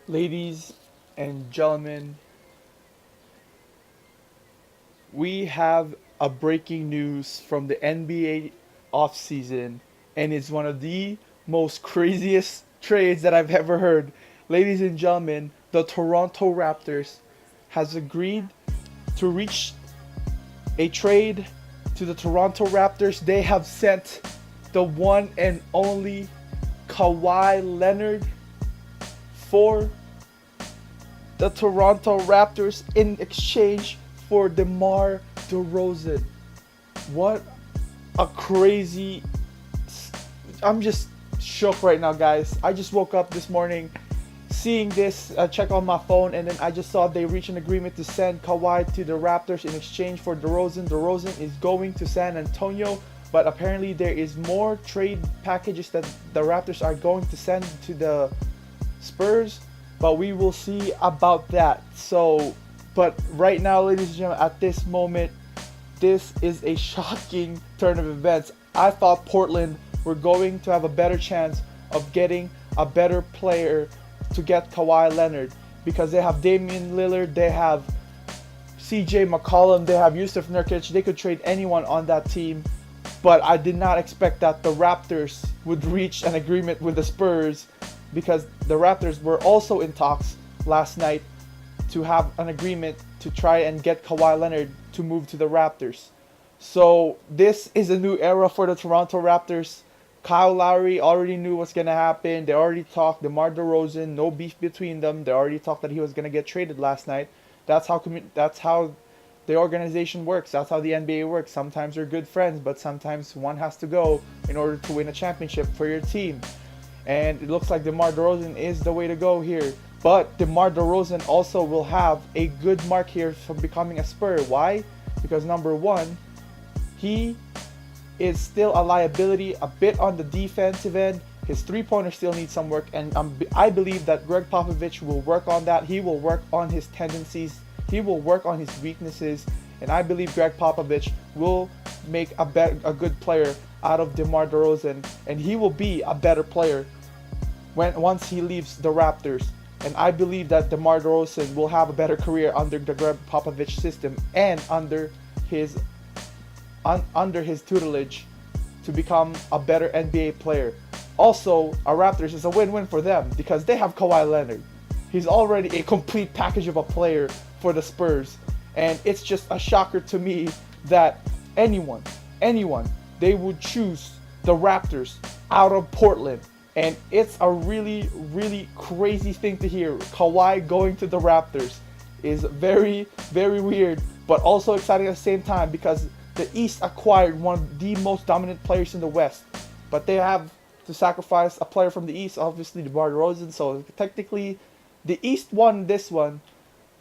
Ladies and gentlemen, we have a breaking news from the NBA offseason, and it's one of the most craziest trades that I've ever heard. Ladies and gentlemen, the Toronto Raptors has agreed to reach a trade to the Toronto Raptors. They have sent the one and only Kawhi Leonard for the Toronto Raptors in exchange for DeMar DeRozan. What a crazy. I'm just shook right now, guys. I just woke up this morning seeing this, check on my phone, and then I just saw they reached an agreement to send Kawhi to the Raptors in exchange for DeRozan. DeRozan is going to San Antonio, but apparently there is more trade packages that the Raptors are going to send to the Spurs, but we will see about that. So, but right now, ladies and gentlemen, at this moment, this is a shocking turn of events. I thought Portland were going to have a better chance of getting a better player to get Kawhi Leonard because they have Damian Lillard, they have CJ McCollum, they have Yusuf Nurkic. They could trade anyone on that team, but I did not expect that the Raptors would reach an agreement with the Spurs because the Raptors were also in talks last night to have an agreement to try and get Kawhi Leonard to move to the Raptors. So this is a new era for the Toronto Raptors. Kyle Lowry already knew what's gonna happen. They already talked. DeMar DeRozan, no beef between them. They already talked that he was gonna get traded last night. That's how the organization works. That's how the NBA works. Sometimes you're good friends, but sometimes one has to go in order to win a championship for your team. And it looks like DeMar DeRozan is the way to go here. But DeMar DeRozan also will have a good mark here for becoming a Spur. Why? Because number one, he is still a liability a bit on the defensive end. His three-pointer still needs some work, and I believe that Greg Popovich will work on that. He will work on his tendencies. He will work on his weaknesses, and I believe Greg Popovich will make a good player out of DeMar DeRozan, and he will be a better player once he leaves the Raptors. And I believe that DeMar DeRozan will have a better career under the Greg Popovich system and his under his tutelage to become a better NBA player. Also, our Raptors is a win-win for them because they have Kawhi Leonard. He's already a complete package of a player for the Spurs. And it's just a shocker to me that anyone, they would choose the Raptors out of Portland. And it's a really, really crazy thing to hear. Kawhi going to the Raptors is very, very weird, but also exciting at the same time because the East acquired one of the most dominant players in the West. But they have to sacrifice a player from the East, obviously DeMar DeRozan. So technically, the East won this one,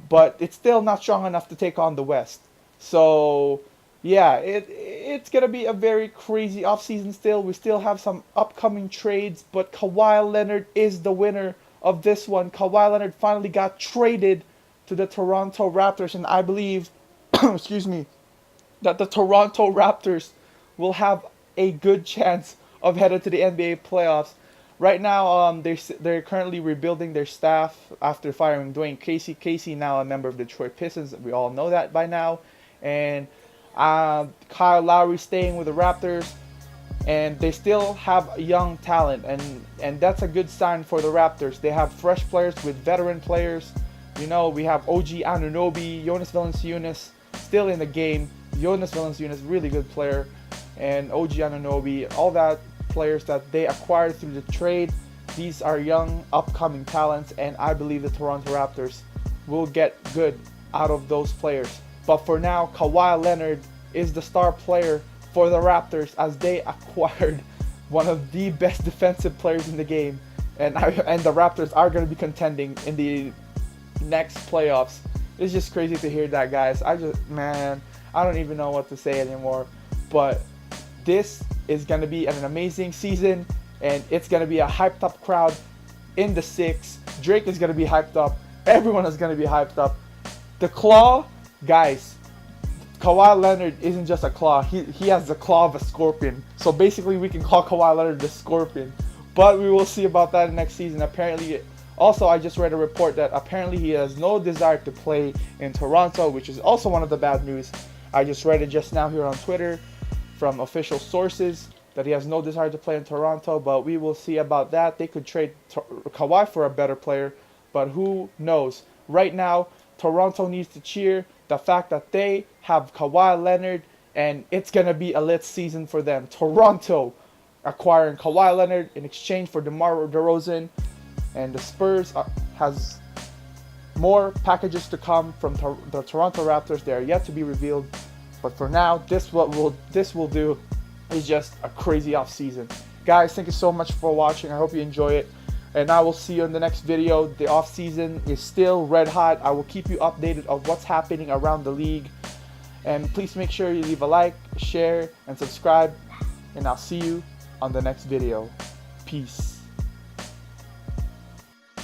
but it's still not strong enough to take on the West. So yeah, it's gonna be a very crazy offseason still. We still have some upcoming trades, but Kawhi Leonard is the winner of this one. Kawhi Leonard finally got traded to the Toronto Raptors, and I believe, excuse me, that the Toronto Raptors will have a good chance of heading to the NBA playoffs. Right now, they're currently rebuilding their staff after firing Dwayne Casey. Casey now a member of the Detroit Pistons. We all know that by now, and Kyle Lowry staying with the Raptors, and they still have young talent, and that's a good sign for the Raptors. They have fresh players with veteran players. You know, we have OG Anunoby, Jonas Valanciunas still in the game. Jonas Valanciunas, really good player, and OG Anunoby, all that players that they acquired through the trade. These are young, upcoming talents, and I believe the Toronto Raptors will get good out of those players. But for now, Kawhi Leonard is the star player for the Raptors as they acquired one of the best defensive players in the game, and the Raptors are going to be contending in the next playoffs. It's just crazy to hear that, guys. I don't even know what to say anymore. But this is going to be an amazing season, and it's going to be a hyped up crowd in the six. Drake is going to be hyped up. Everyone is going to be hyped up. The claw, guys, Kawhi Leonard isn't just a claw. He has the claw of a scorpion. So basically we can call Kawhi Leonard the Scorpion. But we will see about that next season. Apparently Also, I just read a report that apparently he has no desire to play in Toronto, which is also one of the bad news. I just read it just now here on Twitter from official sources that he has no desire to play in Toronto, but we will see about that. They could trade Kawhi for a better player, but who knows? Right now, Toronto needs to cheer the fact that they have Kawhi Leonard, and it's going to be a lit season for them. Toronto acquiring Kawhi Leonard in exchange for DeMar DeRozan, and the Spurs has more packages to come from the Toronto Raptors. They are yet to be revealed, but for now, this will do is just a crazy off season. Guys, thank you so much for watching. I hope you enjoy it, and I will see you in the next video. The off season is still red hot. I will keep you updated of what's happening around the league, and please make sure you leave a like, share, and subscribe, and I'll see you on the next video. Peace.